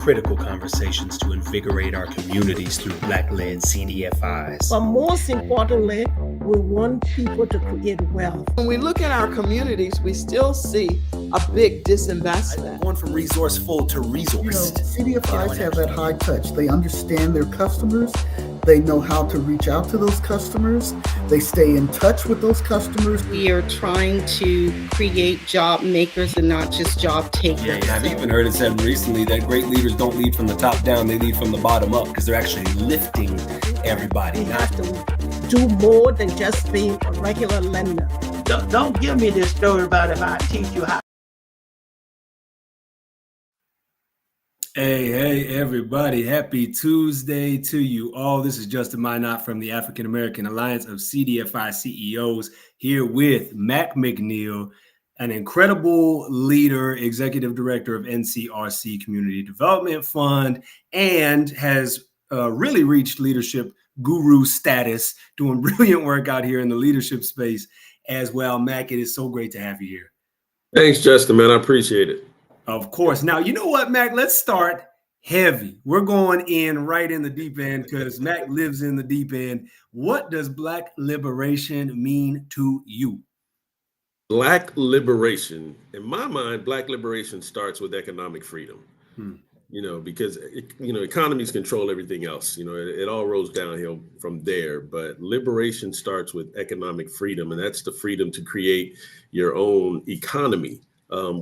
critical conversations to invigorate our communities through Black-led CDFIs. But most importantly, we want people to create wealth. When we look at our communities, we still see a big disinvestment. Going from resourceful to resourced. CDFIs have that high touch. They understand their customers. They know how to reach out to those customers. They stay in touch with those customers. We are trying to create job makers and not just job takers. Yeah, I've even heard it said recently that great leaders don't lead from the top down, they lead from the bottom up because they're actually lifting everybody. We have to do more than just being a regular lender. Don't give me this story about if I teach you how. Hey, everybody. Happy Tuesday to you all. This is Justin Minott from the African American Alliance of CDFI CEOs here with Mac McNeil, an incredible leader, executive director of NCRC Community Development Fund, and has really reached leadership guru status, doing brilliant work out here in the leadership space as well. Mac, it is so great to have you here. Thanks, Justin, man. I appreciate it. Of course. Now, you know what, Mac? Let's start heavy. We're going in right in the deep end because Mac lives in the deep end. What does Black liberation mean to you? Black liberation, in my mind, Black liberation starts with economic freedom. Because economies control everything else. It all rolls downhill from there. But liberation starts with economic freedom, and that's the freedom to create your own economy.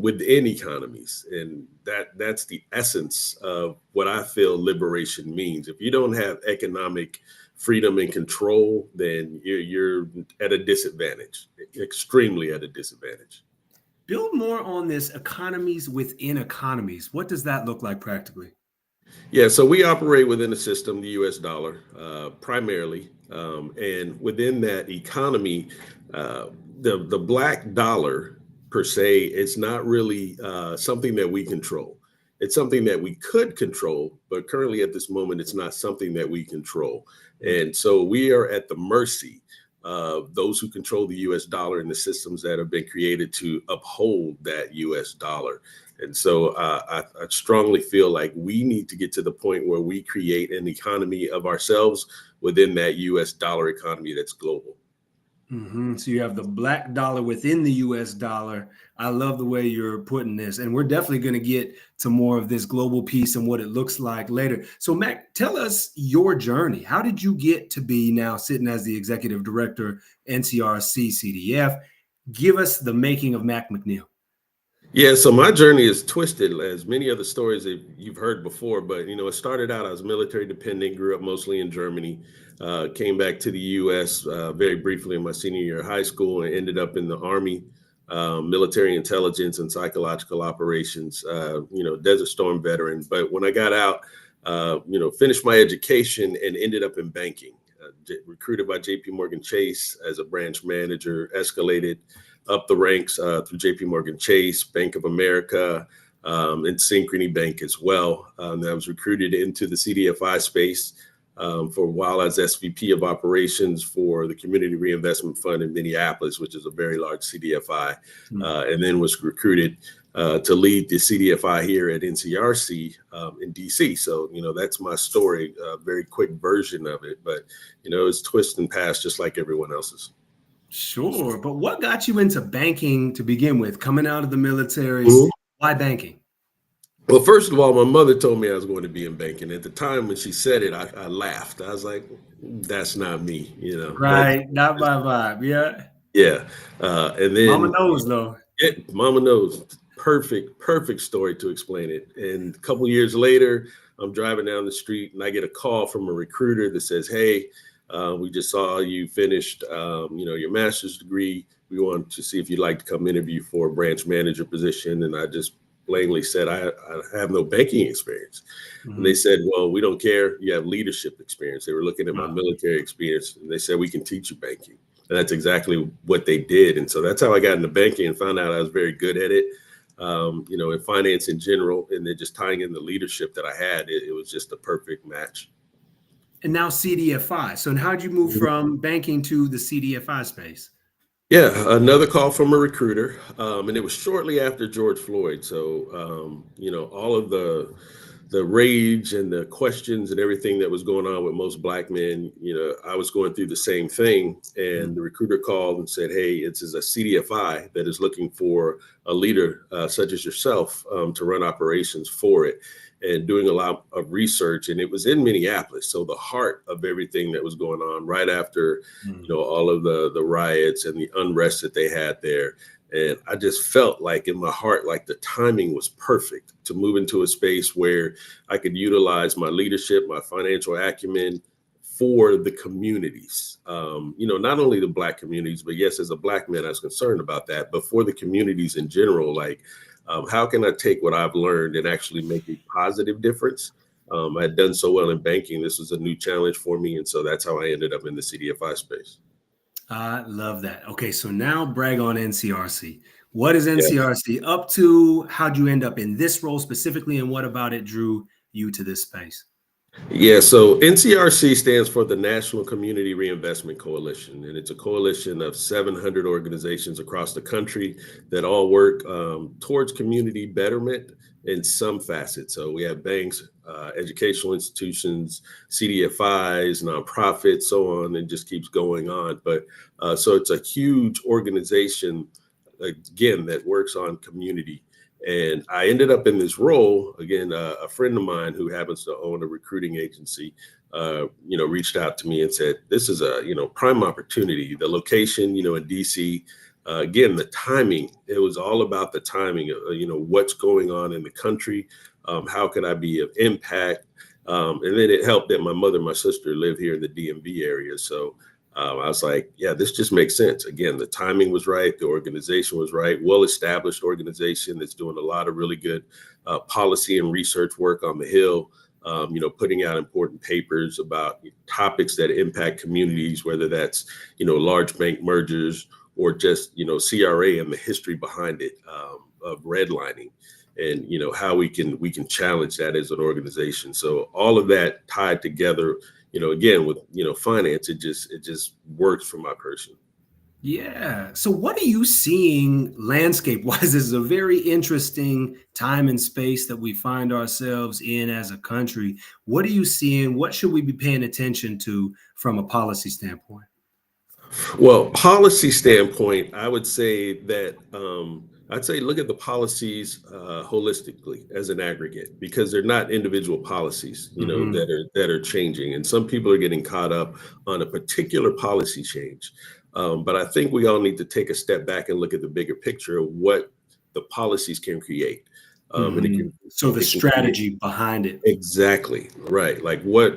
Within economies. And that's the essence of what I feel liberation means. If you don't have economic freedom and control, then you're at a disadvantage, extremely at a disadvantage. Build more on this economies within economies. What does that look like practically? Yeah, so we operate within a system, the US dollar, primarily. And within that economy, the Black dollar per se, it's not really something that we control. It's something that we could control, but currently at this moment, it's not something that we control. And so we are at the mercy of those who control the US dollar and the systems that have been created to uphold that US dollar. And so I strongly feel like we need to get to the point where we create an economy of ourselves within that US dollar economy that's global. So you have the Black dollar within the US dollar. I love the way you're putting this. And we're definitely going to get to more of this global piece and what it looks like later. So Mac, tell us your journey. How did you get to be now sitting as the executive director, NCRC CDF? Give us the making of Mac McNeil. Yeah, so my journey is twisted, as many other stories that you've heard before. But, it started out, I was military dependent, grew up mostly in Germany, came back to the U.S. Very briefly in my senior year of high school and ended up in the Army, military intelligence and psychological operations, Desert Storm veteran. But when I got out, finished my education and ended up in banking, recruited by JP Chase as a branch manager, escalated up the ranks through JP Chase, Bank of America, and Synchrony Bank as well. I was recruited into the CDFI space for a while as SVP of operations for the Community Reinvestment Fund in Minneapolis, which is a very large CDFI, and then was recruited to lead the CDFI here at NCRC in DC. So, that's my story, a very quick version of it, but, it's twisting past just like everyone else's. Sure. But what got you into banking to begin with, coming out of the military? Why banking? Well, first of all, my mother told me I was going to be in banking. At the time when she said it, I laughed. I was like, that's not me, Right. Not my vibe. Yeah. Yeah. And then Mama knows though. Yeah, Mama knows. Perfect story to explain it. And a couple years later, I'm driving down the street and I get a call from a recruiter that says, hey, we just saw you finished, your master's degree. We want to see if you'd like to come interview for a branch manager position. And I just plainly said, I have no banking experience. And they said, well, we don't care. You have leadership experience. They were looking at my military experience and they said, we can teach you banking. And that's exactly what they did. And so that's how I got into banking and found out I was very good at it. In finance in general, and then just tying in the leadership that I had, it was just a perfect match. And now CDFI. So how'd you move from banking to the CDFI space? Yeah, another call from a recruiter, and it was shortly after George Floyd. So, all of the rage and the questions and everything that was going on with most Black men, I was going through the same thing. And the recruiter called and said, "Hey, it's a CDFI that is looking for a leader such as yourself to run operations for it," and doing a lot of research. And it was in Minneapolis, so the heart of everything that was going on right after, all of the riots and the unrest that they had there. And I just felt like in my heart, like the timing was perfect to move into a space where I could utilize my leadership, my financial acumen for the communities. Not only the Black communities, but yes, as a Black man, I was concerned about that, but for the communities in general, like how can I take what I've learned and actually make a positive difference? I had done so well in banking. This was a new challenge for me. And so that's how I ended up in the CDFI space. I love that. Okay, so now brag on NCRC. What is Yes. NCRC up to? How'd you end up in this role specifically, and what about it drew you to this space? Yeah, so NCRC stands for the National Community Reinvestment Coalition, and it's a coalition of 700 organizations across the country that all work towards community betterment in some facets. So we have banks, educational institutions, CDFIs, nonprofits, so on, and just keeps going on. But so it's a huge organization, again, that works on community. And I ended up in this role, again, a friend of mine who happens to own a recruiting agency, reached out to me and said, this is a, prime opportunity. The location, in DC, again, the timing, it was all about the timing of, what's going on in the country. How can I be of impact? And then it helped that my mother and my sister live here in the DMV area. So I was like, yeah, this just makes sense. Again, the timing was right. The organization was right. Well-established organization that's doing a lot of really good policy and research work on the Hill, putting out important papers about topics that impact communities, whether that's, large bank mergers or just, CRA and the history behind it of redlining and, how we can challenge that as an organization. So all of that tied together, again, with, finance, it just works for my person. Yeah. So what are you seeing landscape-wise? This is a very interesting time and space that we find ourselves in as a country. What are you seeing? What should we be paying attention to from a policy standpoint? Well, policy standpoint, I would say that look at the policies holistically as an aggregate, because they're not individual policies, that are changing. And some people are getting caught up on a particular policy change. But I think we all need to take a step back and look at the bigger picture of what the policies can create. So the strategy behind it. Exactly. Right. Like what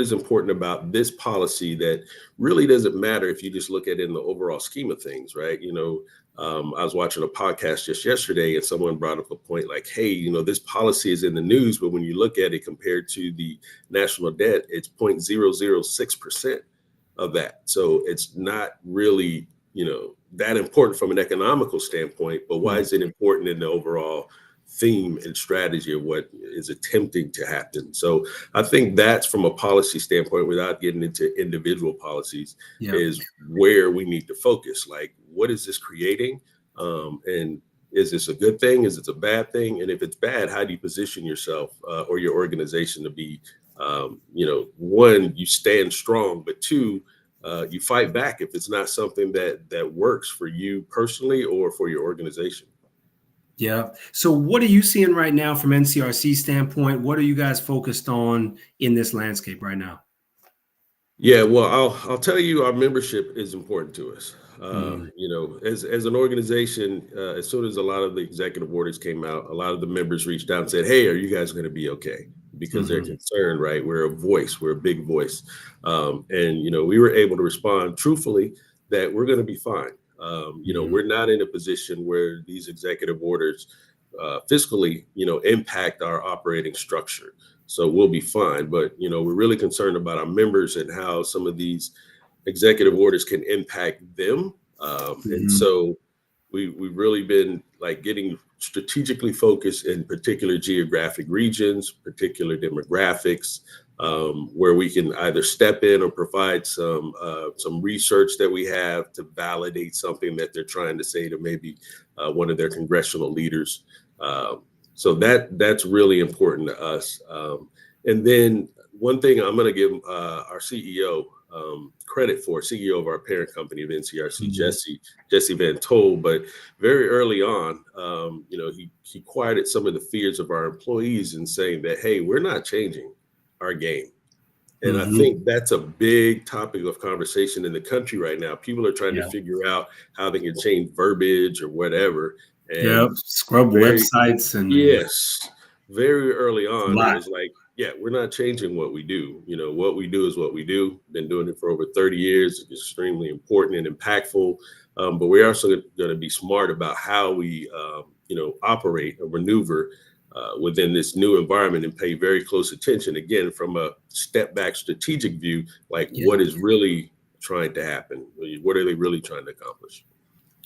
is important about this policy that really doesn't matter if you just look at it in the overall scheme of things. Right. I was watching a podcast just yesterday and someone brought up a point like, hey, this policy is in the news, but when you look at it compared to the national debt, it's 0.006% of that. So it's not really, that important from an economical standpoint, but why is it important in the overall theme and strategy of what is attempting to happen? So I think that's from a policy standpoint, without getting into individual policies, is where we need to focus. Like, what is this creating? And is this a good thing? Is it a bad thing? And if it's bad, how do you position yourself or your organization to be, one, you stand strong, but two, you fight back if it's not something that works for you personally or for your organization. Yeah. So what are you seeing right now from NCRC standpoint? What are you guys focused on in this landscape right now? Yeah, well, I'll tell you, our membership is important to us. As an organization, as soon as a lot of the executive orders came out, a lot of the members reached out and said, hey, are you guys going to be okay? Because they're concerned, right? We're a voice, we're a big voice. And we were able to respond truthfully that we're going to be fine. We're not in a position where these executive orders fiscally, impact our operating structure. So we'll be fine. But, we're really concerned about our members and how some of these executive orders can impact them. And so we've really been like getting strategically focused in particular geographic regions, particular demographics, where we can either step in or provide some research that we have to validate something that they're trying to say to maybe one of their congressional leaders. So that's really important to us. And then one thing I'm going to give our CEO credit for, CEO of our parent company of NCRC, Jesse Van Tol, but very early on, he quieted some of the fears of our employees in saying that, hey, we're not changing our game. And I think that's a big topic of conversation in the country right now. People are trying to figure out how they can change verbiage or whatever. And scrub websites and very early on, it was like, we're not changing what we do. What we do is what we do. Been doing it for over 30 years. It's extremely important and impactful. But we're also going to be smart about how we, operate or maneuver within this new environment and pay very close attention, again, from a step back strategic view, like what is really trying to happen? What are they really trying to accomplish?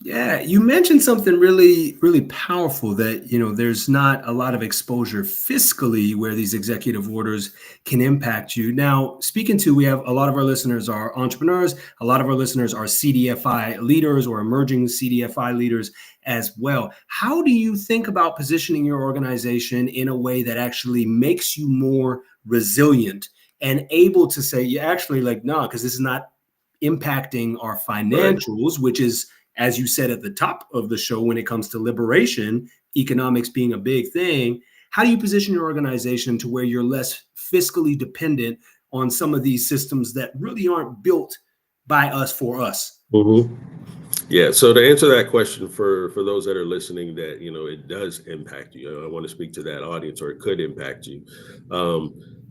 Yeah, you mentioned something really, really powerful that, there's not a lot of exposure fiscally where these executive orders can impact you. Now, we have a lot of our listeners are entrepreneurs. A lot of our listeners are CDFI leaders or emerging CDFI leaders as well. How do you think about positioning your organization in a way that actually makes you more resilient and able to say, because this is not impacting our financials, which is, as you said at the top of the show, when it comes to liberation, economics being a big thing, how do you position your organization to where you're less fiscally dependent on some of these systems that really aren't built by us for us? Yeah. So to answer that question for those that are listening, that, it does impact you. I want to speak to that audience, or it could impact you.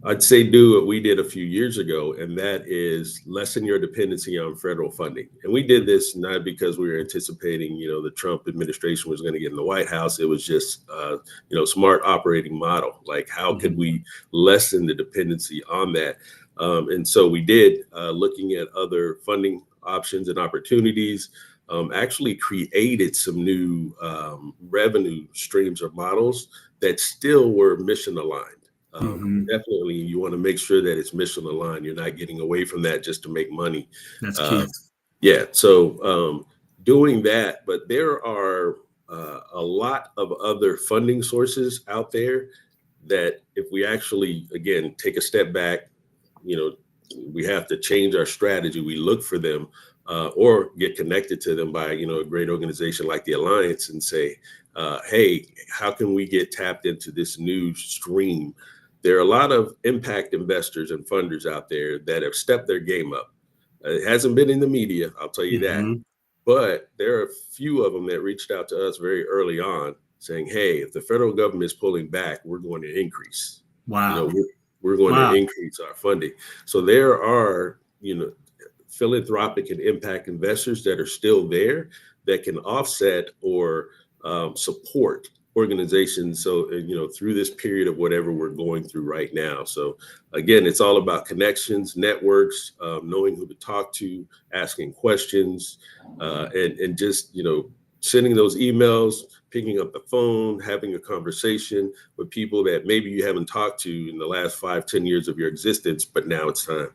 I'd say do what we did a few years ago, and that is lessen your dependency on federal funding. And we did this not because we were anticipating, the Trump administration was going to get in the White House. It was just, smart operating model. Like, how could we lessen the dependency on that? And so we did, looking at other funding options and opportunities, actually created some new revenue streams or models that still were mission aligned. Definitely, you want to make sure that it's mission aligned. You're not getting away from that just to make money. That's key. So doing that, but there are a lot of other funding sources out there that if we actually, again, take a step back, we have to change our strategy. We look for them or get connected to them by, a great organization like the Alliance and say, hey, how can we get tapped into this new stream? There are a lot of impact investors and funders out there that have stepped their game up. It hasn't been in the media, I'll tell you that. But there are a few of them that reached out to us very early on saying, hey, if the federal government is pulling back, we're going to increase. Wow. We're going to increase our funding. So there are, philanthropic and impact investors that are still there that can offset or support organizations. So, through this period of whatever we're going through right now. So again, it's all about connections, networks, knowing who to talk to, asking questions, and just, sending those emails, picking up the phone, having a conversation with people that maybe you haven't talked to in the last 5-10 years of your existence, but now it's time.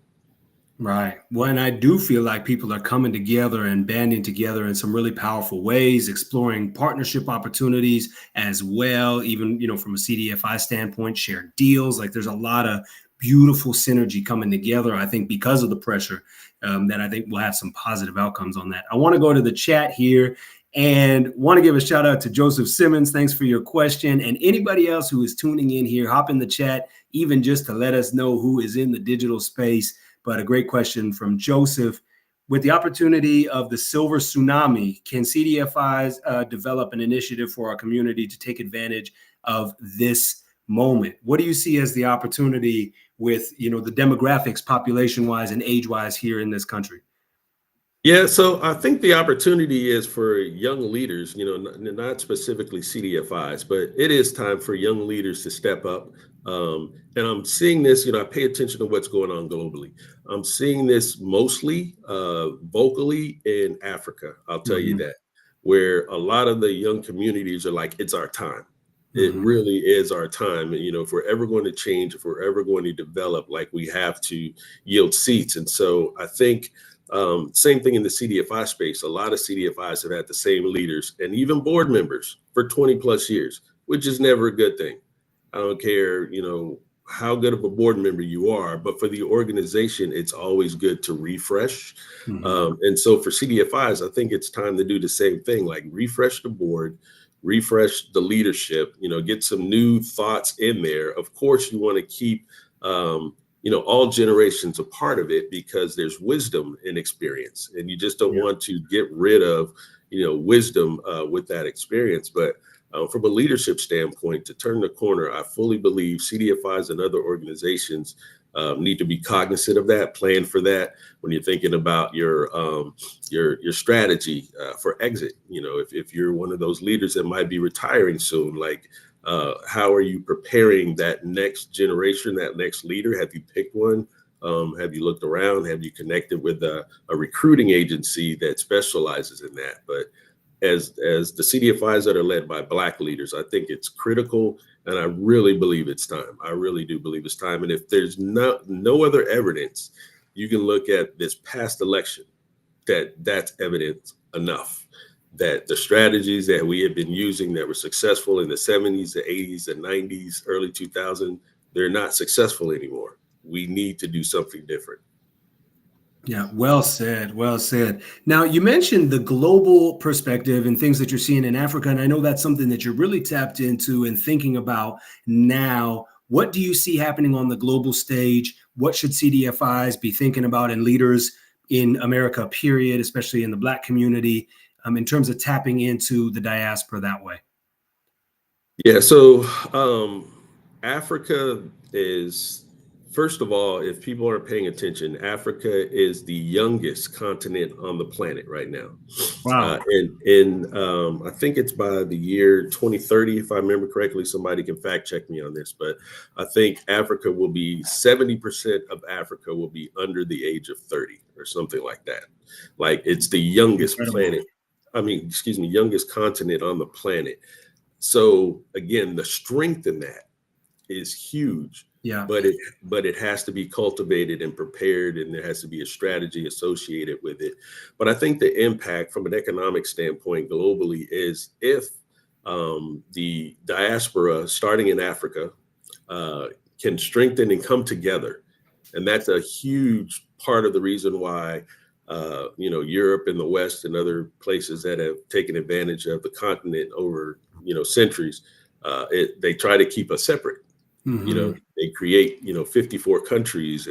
Right. Well, and I do feel like people are coming together and banding together in some really powerful ways, exploring partnership opportunities as well, even, from a CDFI standpoint, shared deals. Like, there's a lot of beautiful synergy coming together, I think, because of the pressure that I think we'll have some positive outcomes on that. I want to go to the chat here and want to give a shout out to Joseph Simmons. Thanks for your question. And anybody else who is tuning in here, hop in the chat, even just to let us know who is in the digital space. But a great question from Joseph. With the opportunity of the silver tsunami, can CDFIs develop an initiative for our community to take advantage of this moment? What do you see as the opportunity with, the demographics population-wise and age-wise here in this country? Yeah, so I think the opportunity is for young leaders, not specifically CDFIs, but it is time for young leaders to step up. And I'm seeing this, I pay attention to what's going on globally. I'm seeing this mostly vocally in Africa, I'll tell you that, where a lot of the young communities are like, it's our time. It really is our time. And, if we're ever going to change, if we're ever going to develop, like, we have to yield seats. And so I think same thing in the CDFI space. A lot of CDFIs have had the same leaders and even board members for 20 plus years. which is never a good thing. I don't care, how good of a board member you are, but for the organization, it's always good to refresh. And so for CDFIs, I think it's time to do the same thing, like refresh the board, refresh the leadership, get some new thoughts in there. Of course, you want to keep, all generations a part of it because there's wisdom and experience, and you just don't want to get rid of, wisdom with that experience. But from a leadership standpoint, to turn the corner, I fully believe CDFIs and other organizations need to be cognizant of that, plan for that when you're thinking about your strategy for exit. If you're one of those leaders that might be retiring soon, like how are you preparing that next generation, that next leader? Have you picked one? Have you looked around? Have you connected with a recruiting agency that specializes in that? But as the CDFIs that are led by Black leaders, I think it's critical, and I really believe it's time. I really do believe it's time. And if there's no other evidence, you can look at this past election that's evidence enough that the strategies that we have been using that were successful in the 70s, the 80s, the 90s, early 2000s, they're not successful anymore. We need to do something different. Yeah, well said. Well said. Now, you mentioned the global perspective and things that you're seeing in Africa, and I know that's something that you're really tapped into and thinking about now. What do you see happening on the global stage? What should CDFIs be thinking about, and leaders in America, period, especially in the Black community, in terms of tapping into the diaspora that way? Yeah, so Africa is, first of all, if people aren't paying attention, Africa is the youngest continent on the planet right now. Wow. And I think it's by the year 2030, if I remember correctly. Somebody can fact check me on this, but I think Africa will be 70% of Africa will be under the age of 30 or something like that. Like, it's the youngest youngest continent on the planet. So again, the strength in that is huge. Yeah. But it has to be cultivated and prepared, and there has to be a strategy associated with it. But I think the impact from an economic standpoint globally is if the diaspora, starting in Africa, can strengthen and come together. And that's a huge part of the reason why Europe and the West and other places that have taken advantage of the continent over centuries, they try to keep us separate. They create 54 countries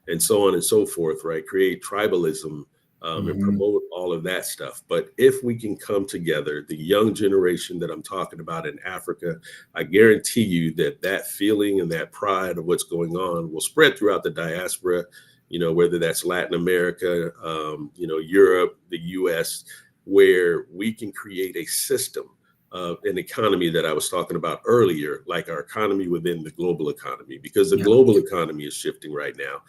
and so on and so forth, right? Create tribalism and promote all of that stuff. But if we can come together, the young generation that I'm talking about in Africa, I guarantee you that feeling and that pride of what's going on will spread throughout the diaspora, whether that's Latin America, Europe, the US, where we can create a system of an economy that I was talking about earlier, like our economy within the global economy, because the global economy is shifting right now.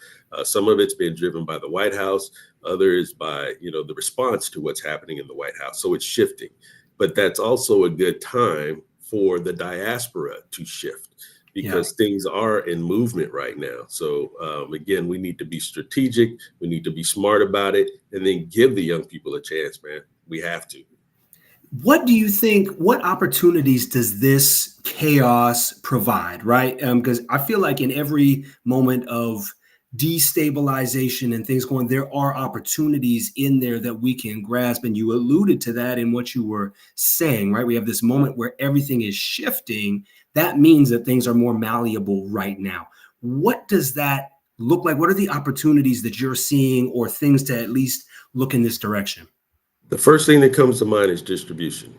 Some of it's been driven by the White House, others by, the response to what's happening in the White House. So it's shifting, but that's also a good time for the diaspora to shift because things are in movement right now. So again, we need to be strategic. We need to be smart about it, and then give the young people a chance, man. We have to. What do you think, what opportunities does this chaos provide, right? Because I feel like in every moment of destabilization and things going, there are opportunities in there that we can grasp. And you alluded to that in what you were saying, right? We have this moment where everything is shifting. That means that things are more malleable right now. What does that look like? What are the opportunities that you're seeing, or things to at least look in this direction? The first thing that comes to mind is distribution.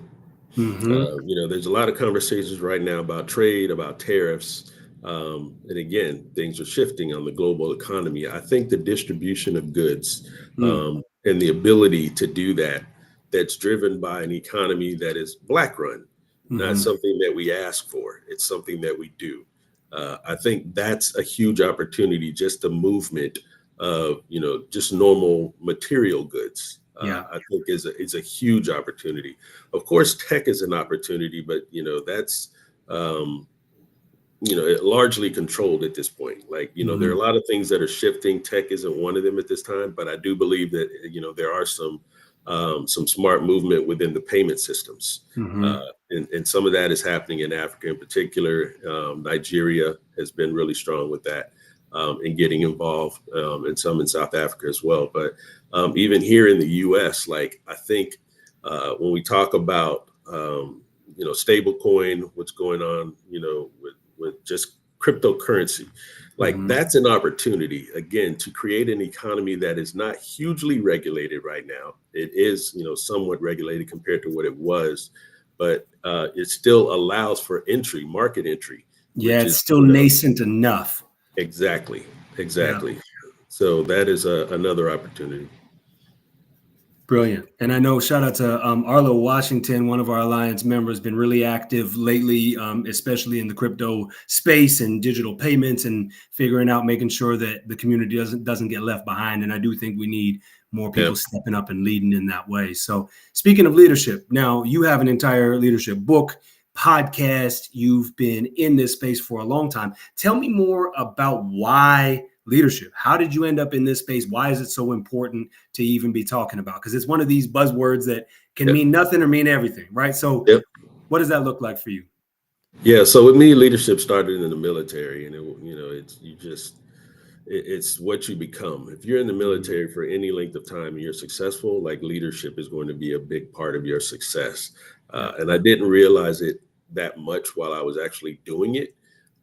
There's a lot of conversations right now about trade, about tariffs. And again, things are shifting on the global economy. I think the distribution of goods and the ability to do that's driven by an economy that is Black run, not something that we ask for. It's something that we do. I think that's a huge opportunity, just the movement of, just normal material goods. I think is a huge opportunity. Of course, tech is an opportunity, but that's largely controlled at this point. Like there are a lot of things that are shifting. Tech isn't one of them at this time, but I do believe that there are some some smart movement within the payment systems. And some of that is happening in Africa in particular. Nigeria has been really strong with that and getting involved, and some in South Africa as well. But even here in the US, like I think when we talk about, stable coin, what's going on, with just cryptocurrency, like that's an opportunity, again, to create an economy that is not hugely regulated right now. It is, somewhat regulated compared to what it was, but it still allows for market entry. Yeah, it's still nascent enough. Exactly. So that is another opportunity. Brilliant. And I know, shout out to Arlo Washington, one of our Alliance members, been really active lately, especially in the crypto space and digital payments and figuring out, making sure that the community doesn't get left behind. And I do think we need more people stepping up and leading in that way. So speaking of leadership, now you have an entire leadership book, podcast. You've been in this space for a long time. Tell me more about why leadership. How did you end up in this space? Why is it so important to even be talking about? Because it's one of these buzzwords that can mean nothing or mean everything, right? So what does that look like for you? Yeah, so with me, leadership started in the military, and it's what you become. If you're in the military for any length of time and you're successful, like leadership is going to be a big part of your success. And I didn't realize it that much while I was actually doing it.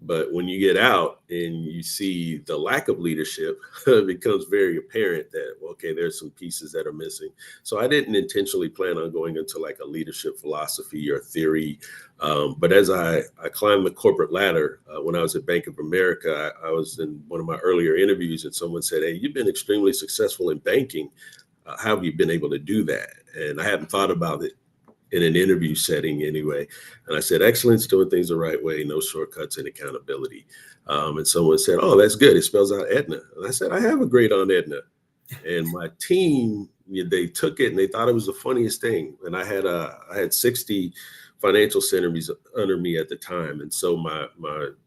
But when you get out and you see the lack of leadership, it becomes very apparent that, okay, there's some pieces that are missing. So I didn't intentionally plan on going into like a leadership philosophy or theory. But as I climbed the corporate ladder, when I was at Bank of America, I was in one of my earlier interviews and someone said, hey, you've been extremely successful in banking. How have you been able to do that? And I hadn't thought about it in an interview setting anyway. And I said, excellence, doing things the right way, no shortcuts, and accountability. And someone said, oh, that's good. It spells out Edna. And I said, I have a great Aunt Edna. And my team, they took it and they thought it was the funniest thing. And I had 60 financial centers under me at the time. And so my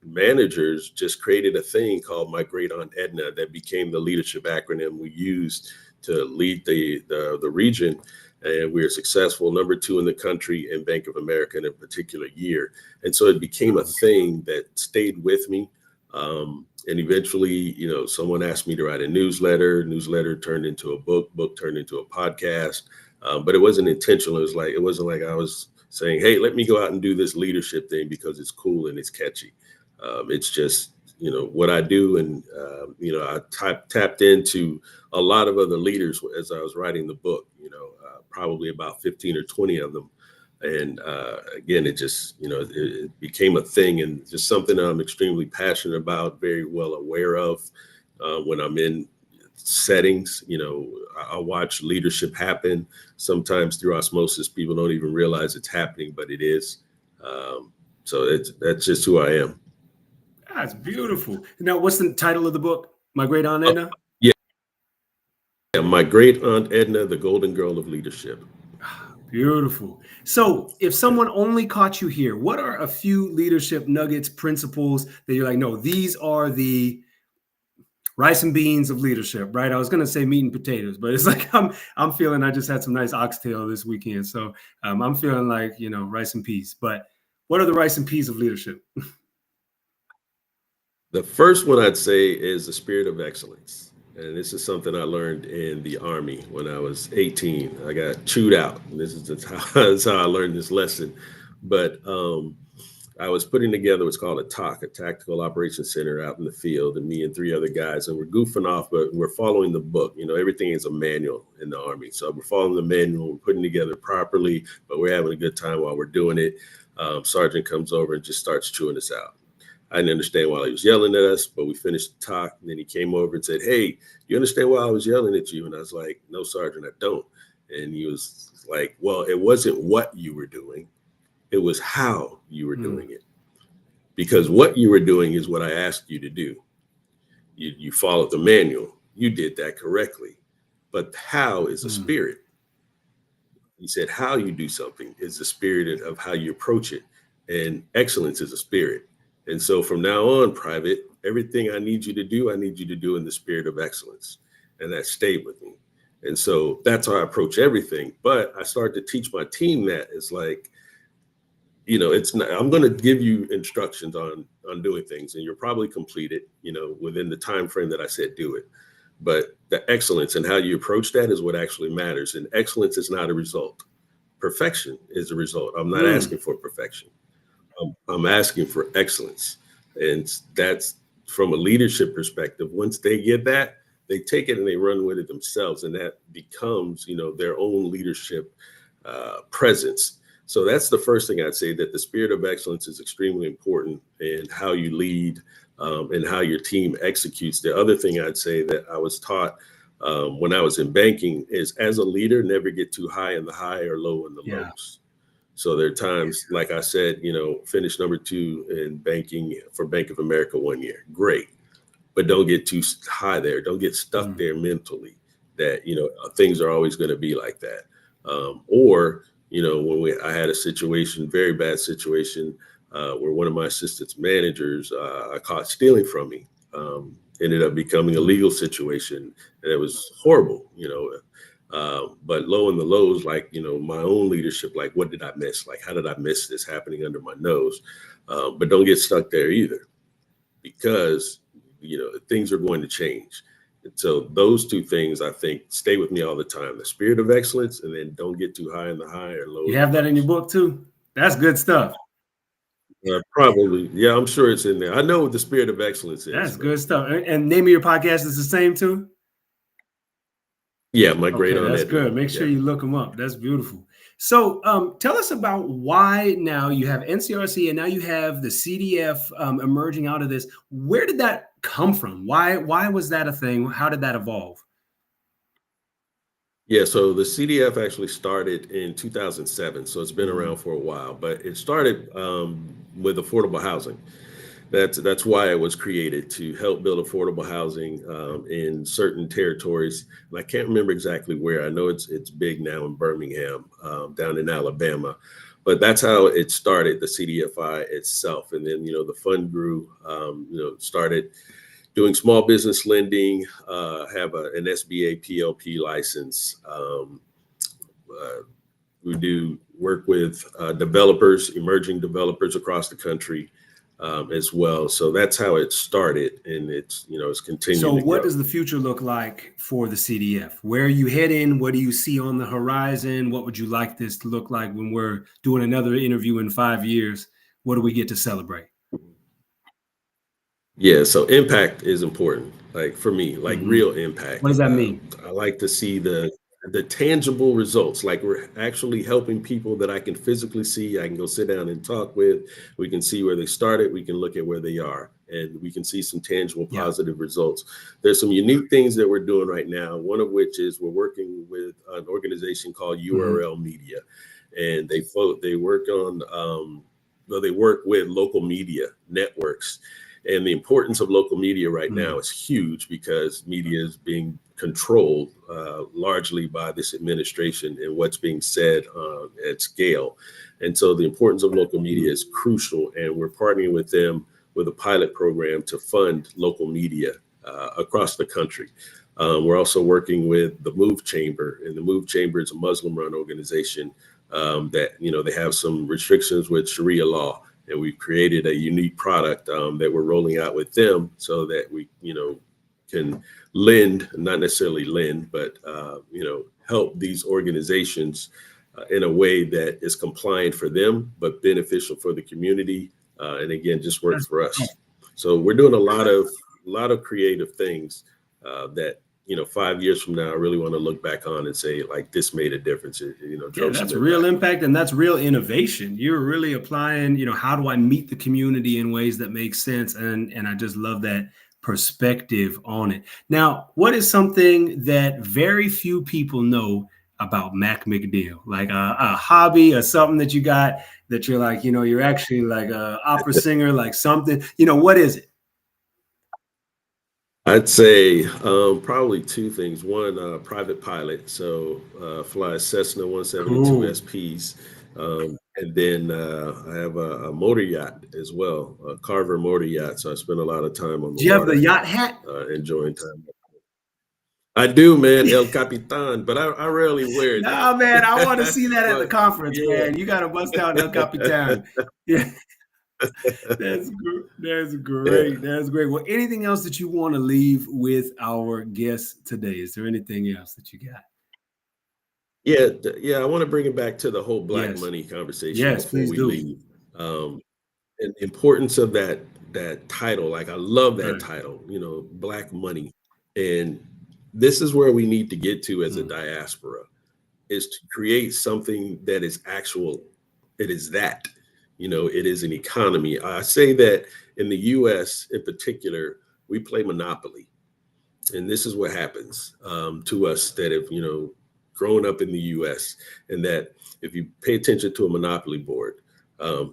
managers just created a thing called My Great Aunt Edna that became the leadership acronym we used to lead the region. And we were successful, number 2 in the country in Bank of America in a particular year. And so it became a thing that stayed with me. And eventually, someone asked me to write a newsletter turned into a book turned into a podcast. But it wasn't intentional. It wasn't like I was saying, hey, let me go out and do this leadership thing because it's cool and it's catchy. It's just, what I do. And, I tapped into a lot of other leaders as I was writing the book, probably about 15 or 20 of them. And again, it just, it became a thing and just something that I'm extremely passionate about, very well aware of. When I'm in settings, I watch leadership happen. Sometimes through osmosis, people don't even realize it's happening, but it is. So that's just who I am. That's beautiful. Now, what's the title of the book? My Great Aunt Edna? Yeah, My Great Aunt Edna, the Golden Girl of Leadership. Beautiful. So if someone only caught you here, what are a few leadership nuggets, principles that you're like, no, these are the rice and beans of leadership, right? I was going to say meat and potatoes, but it's like I'm feeling I just had some nice oxtail this weekend. So I'm feeling like, rice and peas. But what are the rice and peas of leadership? The first one I'd say is the spirit of excellence. And this is something I learned in the Army when I was 18. I got chewed out. And this is how I learned this lesson. But I was putting together what's called a TOC, a Tactical Operations Center out in the field, and me and 3 other guys. And we're goofing off, but we're following the book. Everything is a manual in the Army. So we're following the manual, we're putting together properly, but we're having a good time while we're doing it. Sergeant comes over and just starts chewing us out. I didn't understand why he was yelling at us, but we finished the talk. And then he came over and said, hey, you understand why I was yelling at you? And I was like, no, Sergeant, I don't. And he was like, well, it wasn't what you were doing. It was how you were doing it. Because what you were doing is what I asked you to do. You followed the manual. You did that correctly. But how is a spirit. He said how you do something is the spirit of how you approach it. And excellence is a spirit. And so from now on, Private, everything I need you to do in the spirit of excellence. And that stayed with me. And so that's how I approach everything. But I started to teach my team that it's like, it's not, I'm going to give you instructions on doing things, and you'll probably complete it, within the time frame that I said do it. But the excellence and how you approach that is what actually matters. And excellence is not a result. Perfection is a result. I'm not asking for perfection. I'm asking for excellence. And that's from a leadership perspective. Once they get that, they take it and they run with it themselves. And that becomes, their own leadership presence. So that's the first thing I'd say, that the spirit of excellence is extremely important in how you lead and how your team executes. The other thing I'd say that I was taught when I was in banking is, as a leader, never get too high in the high or low in the lows. So there are times, like I said, finished number 2 in banking for Bank of America 1 year. Great. But don't get too high there. Don't get stuck there mentally that, things are always going to be like that. When I had a situation, very bad situation, where one of my assistant's managers I caught stealing from me. Ended up becoming a legal situation, and it was horrible, but low in the lows, like, my own leadership, like, what did I miss? Like, how did I miss this happening under my nose? But don't get stuck there either, because, things are going to change. And so those two things, I think, stay with me all the time: the spirit of excellence, and then don't get too high in the high or low. You have that in your book too? That's good stuff. Probably. Yeah, I'm sure it's in there. I know what the spirit of excellence is. That's good stuff. And name of your podcast is the same too? Yeah, my great on that's that. Good. Make sure you look them up. That's beautiful. So tell us about why now you have NCRC and now you have the CDF emerging out of this. Where did that come from? Why was that a thing? How did that evolve? Yeah, so the CDF actually started in 2007, so it's been around for a while, but it started with affordable housing. That's why it was created, to help build affordable housing in certain territories. And I can't remember exactly where. I know it's big now in Birmingham, down in Alabama, but that's how it started, the CDFI itself. And then, the fund grew, started doing small business lending, have an SBA PLP license. We do work with developers, emerging developers across the country as well. So that's how it started, and it's continuing. So what does the future look like for the CDF? Where are you heading? What do you see on the horizon? What would you like this to look like when we're doing another interview in 5 years? What do we get to celebrate? Yeah, so impact is important. Like, for me, like real impact. What does that mean? I like to see the tangible results. Like, we're actually helping people that I can physically see. I can go sit down and talk with. We can see where they started. We can look at where they are, and we can see some tangible positive results. There's some unique things that we're doing right now. One of which is we're working with an organization called URL Media, and they work on they work with local media networks. And the importance of local media right now is huge, because media is being controlled largely by this administration and what's being said at scale. And so the importance of local media is crucial. And we're partnering with them with a pilot program to fund local media across the country. We're also working with the Move Chamber, and the Move Chamber is a Muslim-run organization that, they have some restrictions with Sharia law. And we've created a unique product that we're rolling out with them, so that we, can lend, not necessarily lend, but, help these organizations in a way that is compliant for them, but beneficial for the community. And again, just works for us. So we're doing a lot of creative things that, 5 years from now, I really want to look back on and say, like, this made a difference. That's real impact, and that's real innovation. You're really applying, how do I meet the community in ways that make sense? And I just love that perspective on it. Now, what is something that very few people know about Mac McNeil? Like a hobby or something that you got that you're like, you're actually like a opera singer, like something, what is it? I'd say probably two things. One, private pilot, so fly Cessna 172 SPs, and then I have a motor yacht as well, a Carver motor yacht. So I spend a lot of time on the water. Do you have the yacht hat? Enjoying time. I do, man, El Capitan, but I rarely wear it. Nah, man, I want to see that at the But, conference, yeah. man. You got to bust out El Capitan. Yeah. That's great. That's great. Well, anything else that you want to leave with our guests today? Is there anything else that you got? Yeah, I want to bring it back to the whole black Yes. money conversation Yes, before please we do. leave. And the importance of that title. Like, I love that Right. title, black money. And this is where we need to get to as a diaspora, is to create something that is actual. It is that, it is an economy. I say that in the US in particular, we play Monopoly. And this is what happens to us that have, grown up in the US, and that if you pay attention to a Monopoly board,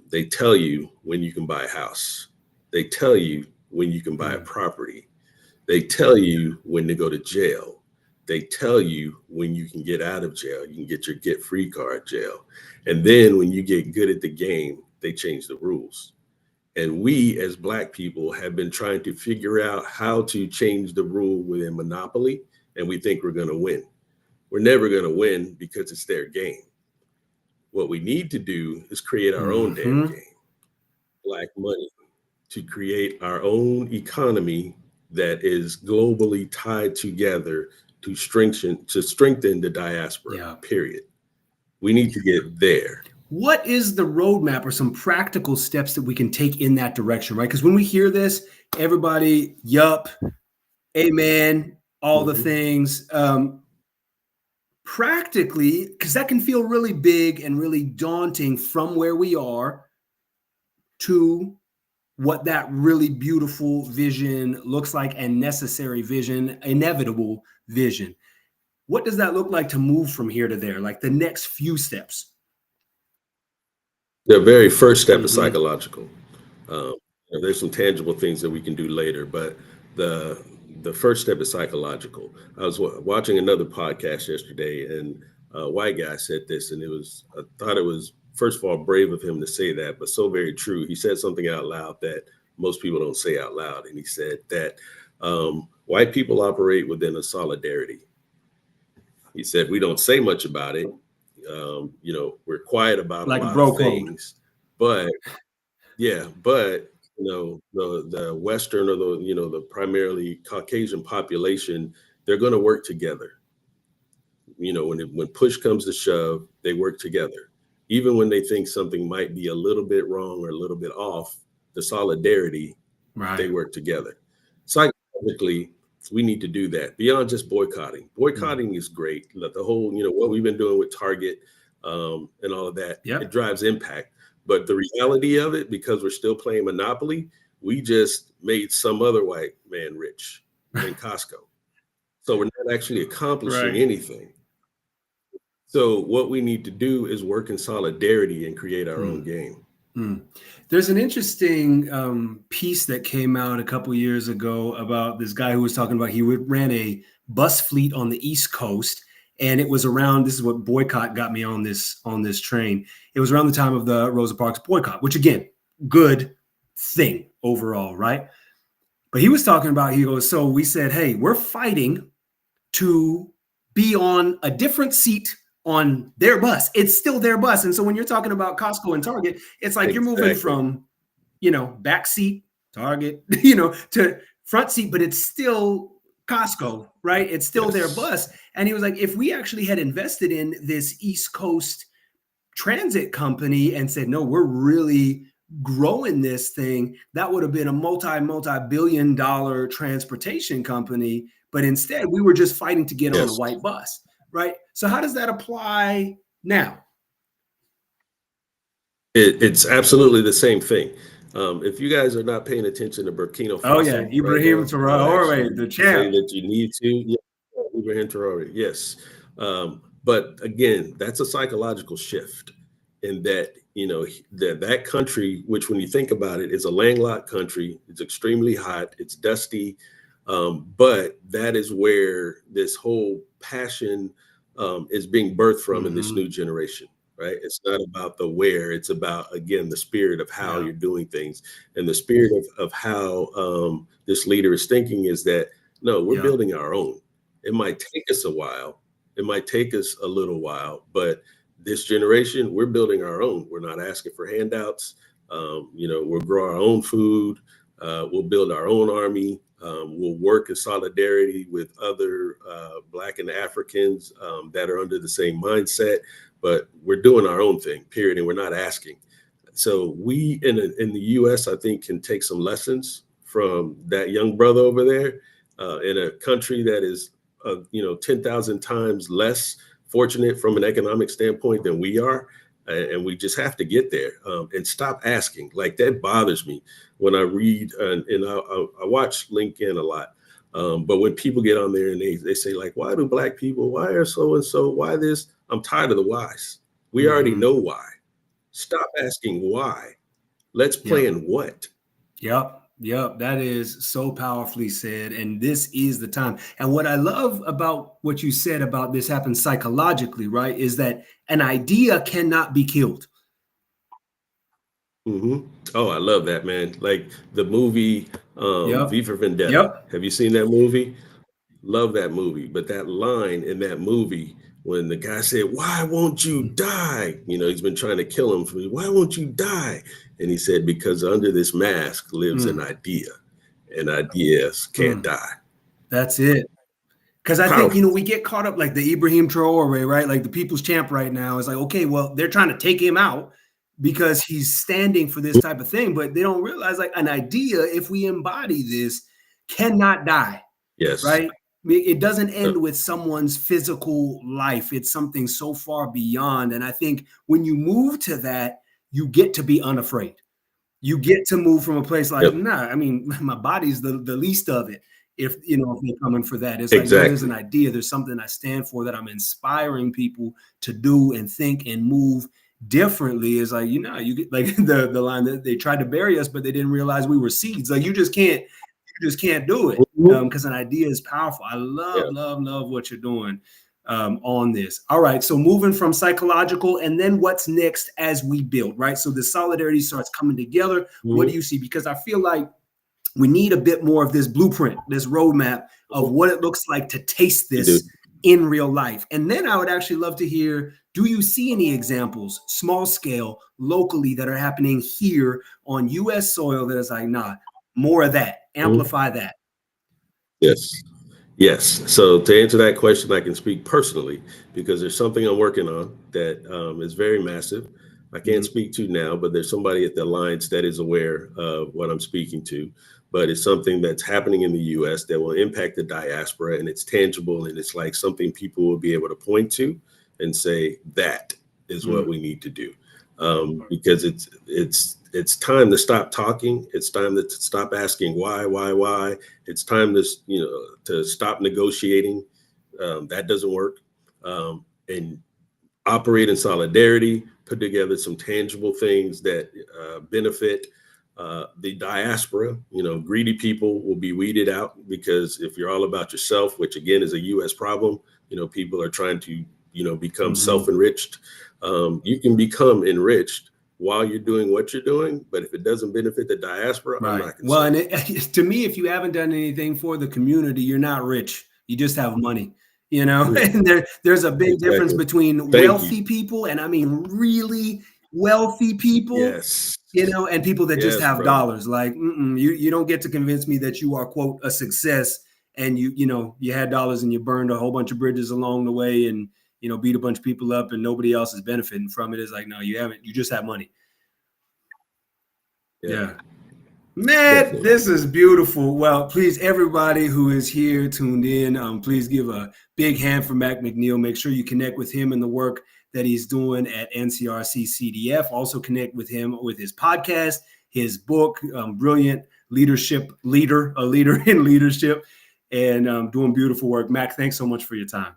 they tell you when you can buy a house. They tell you when you can buy a property. They tell you when to go to jail. They tell you when you can get out of jail. You can get your get free card jail. And then when you get good at the game, they change the rules. And we as Black people have been trying to figure out how to change the rule within Monopoly. And we think we're going to win. We're never going to win because it's their game. What we need to do is create our own damn game, black money, to create our own economy that is globally tied together to strengthen the diaspora, period. We need to get there. What is the roadmap or some practical steps that we can take in that direction, right? Because when we hear this, everybody, yup, amen, all the things. Practically, because that can feel really big and really daunting from where we are to what that really beautiful vision looks like, and necessary vision, inevitable vision. What does that look like to move from here to there, like the next few steps? The very first step is psychological. There's some tangible things that we can do later, but the first step is psychological. I was watching another podcast yesterday, and a white guy said this, and I thought it was, first of all, brave of him to say that, but so very true. He said something out loud that most people don't say out loud. And he said that white people operate within a solidarity. He said, we don't say much about it. We're quiet about like a lot of things, but the Western, or the primarily Caucasian population, they're going to work together. When push comes to shove, they work together. Even when they think something might be a little bit wrong or a little bit off, the solidarity, they work together. Psychologically, we need to do that beyond just boycotting. Boycotting is great. The whole, what we've been doing with Target and all of that, it drives impact. But the reality of it, because we're still playing Monopoly, we just made some other white man rich in Costco. So we're not actually accomplishing anything. So what we need to do is work in solidarity and create our own game. There's an interesting piece that came out a couple years ago about this guy who was talking about, he ran a bus fleet on the East Coast. And it was around, this is what boycott got me on this train. It was around the time of the Rosa Parks boycott, which again, good thing overall, right? But he was talking about, he goes, so we said, hey, we're fighting to be on a different seat on their bus. It's still their bus. And so when you're talking about Costco and Target, it's like you're moving from, back seat, Target, to front seat, but it's still Costco, right? It's still their bus. And he was like, if we actually had invested in this East Coast transit company and said, no, we're really growing this thing, that would have been a multi-billion dollar transportation company. But instead, we were just fighting to get on a white bus, right? So how does that apply now? It's absolutely the same thing. If you guys are not paying attention to Burkina Faso, Ibrahim Traore, the champ. That you need to, Ibrahim Traore, yes. But again, that's a psychological shift in that, that country, which when you think about it, is a landlocked country. It's extremely hot. It's dusty. But that is where this whole passion is being birthed from in this new generation. Right. It's not about the where, it's about, again, the spirit of how you're doing things. And the spirit of how this leader is thinking is that, no, we're building our own. It might take us a while. It might take us a little while, but this generation, we're building our own. We're not asking for handouts. We'll grow our own food. We'll build our own army. We'll work in solidarity with other Black and Africans that are under the same mindset, but we're doing our own thing, period, and we're not asking. So we in the U.S., I think, can take some lessons from that young brother over there in a country that is, 10,000 times less fortunate from an economic standpoint than we are. And we just have to get there and stop asking. Like, that bothers me when I read and I watch LinkedIn a lot. But when people get on there and they say, like, why do Black people, why are so-and-so, why this? I'm tired of the whys. We already know why. Stop asking why. Let's plan what. Yep. That is so powerfully said. And this is the time. And what I love about what you said about this happens psychologically, right, is that an idea cannot be killed. Mm-hmm. Oh, I love that, man. Like the movie V for Vendetta. Yep. Have you seen that movie? Love that movie. But that line in that movie, when the guy said, why won't you die? He's been trying to kill him. Why won't you die? And he said, because under this mask lives an idea, and ideas can't die. That's it. Because I think, we get caught up like the Ibrahim Traore, right? Like the people's champ right now is like, okay, well, they're trying to take him out because he's standing for this type of thing. But they don't realize, like, an idea, if we embody this, cannot die. Yes. Right? It doesn't end with someone's physical life. It's something so far beyond. And I think when you move to that, you get to be unafraid. You get to move from a place like, nah, I mean, my body's the least of it. If they're coming for that, it's like, there's an idea, there's something I stand for that I'm inspiring people to do and think and move differently. Is like, you get like the line that they tried to bury us, but they didn't realize we were seeds. Like, you just can't do it because an idea is powerful. I love what you're doing on this. All right. So moving from psychological, and then what's next as we build, right? So the solidarity starts coming together. What do you see? Because I feel like we need a bit more of this blueprint, this roadmap of what it looks like to taste this in real life. And then I would actually love to hear, do you see any examples, small scale, locally, that are happening here on U.S. soil that is like, nah, more of that, amplify that? Yes. So to answer that question, I can speak personally because there's something I'm working on that is very massive. I can't speak to now, but there's somebody at the Alliance that is aware of what I'm speaking to. But it's something that's happening in the U.S. that will impact the diaspora, and it's tangible, and it's like something people will be able to point to and say, that is what we need to do. Because it's time to stop talking. It's time to stop asking why. It's time to stop negotiating. That doesn't work. And operate in solidarity, put together some tangible things that benefit the diaspora. Greedy people will be weeded out, because if you're all about yourself, which again is a U.S. problem, people are trying to, become self-enriched. You can become enriched while you're doing what you're doing, but if it doesn't benefit the diaspora, I'm not concerned. Well, and to me, if you haven't done anything for the community, you're not rich. You just have money. And there's a big difference between wealthy people, and I mean really wealthy people, and people that just have dollars. Like, you don't get to convince me that you are, quote, a success, and you had dollars and you burned a whole bunch of bridges along the way, and beat a bunch of people up, and nobody else is benefiting from it. It's like, no, you haven't. You just have money. Yeah. Man, definitely. This is beautiful. Well, please, everybody who is here tuned in, please give a big hand for Mac McNeil. Make sure you connect with him and the work that he's doing at NCRC CDF. Also connect with him with his podcast, his book, Brilliant Leadership, a leader in leadership, and doing beautiful work. Mac, thanks so much for your time.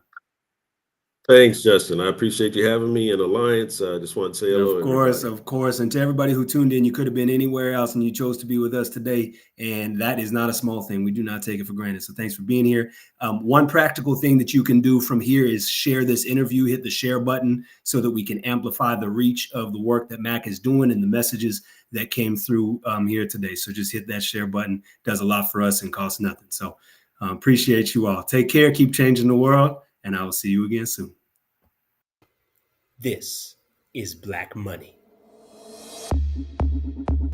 Thanks, Justin. I appreciate you having me in Alliance. I just want to say hello. Of course. And to everybody who tuned in, you could have been anywhere else and you chose to be with us today. And that is not a small thing. We do not take it for granted. So thanks for being here. One practical thing that you can do from here is share this interview, hit the share button so that we can amplify the reach of the work that Mac is doing and the messages that came through here today. So just hit that share button. It does a lot for us and costs nothing. So Appreciate you all. Take care. Keep changing the world. And I will see you again soon. This is Black Money.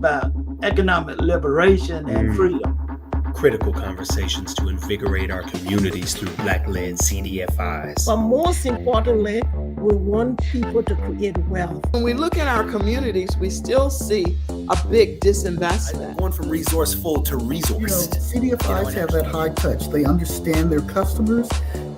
about economic liberation and freedom. Critical conversations to invigorate our communities through Black-led CDFIs. But most importantly, we want people to create wealth. When we look at our communities, we still see a big disinvestment. Going from resourceful to resourced. CDFIs have that high touch. They understand their customers.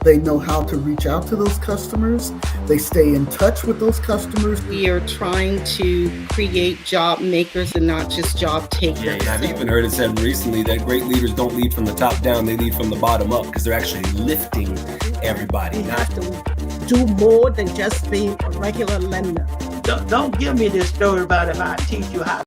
They know how to reach out to those customers. They stay in touch with those customers. We are trying to create job makers and not just job takers. Yeah, I've even heard it said recently that great leaders don't lead from the top down, they lead from the bottom up because they're actually lifting everybody. We have to do more than just being a regular lender. Don't give me this story about if I teach you how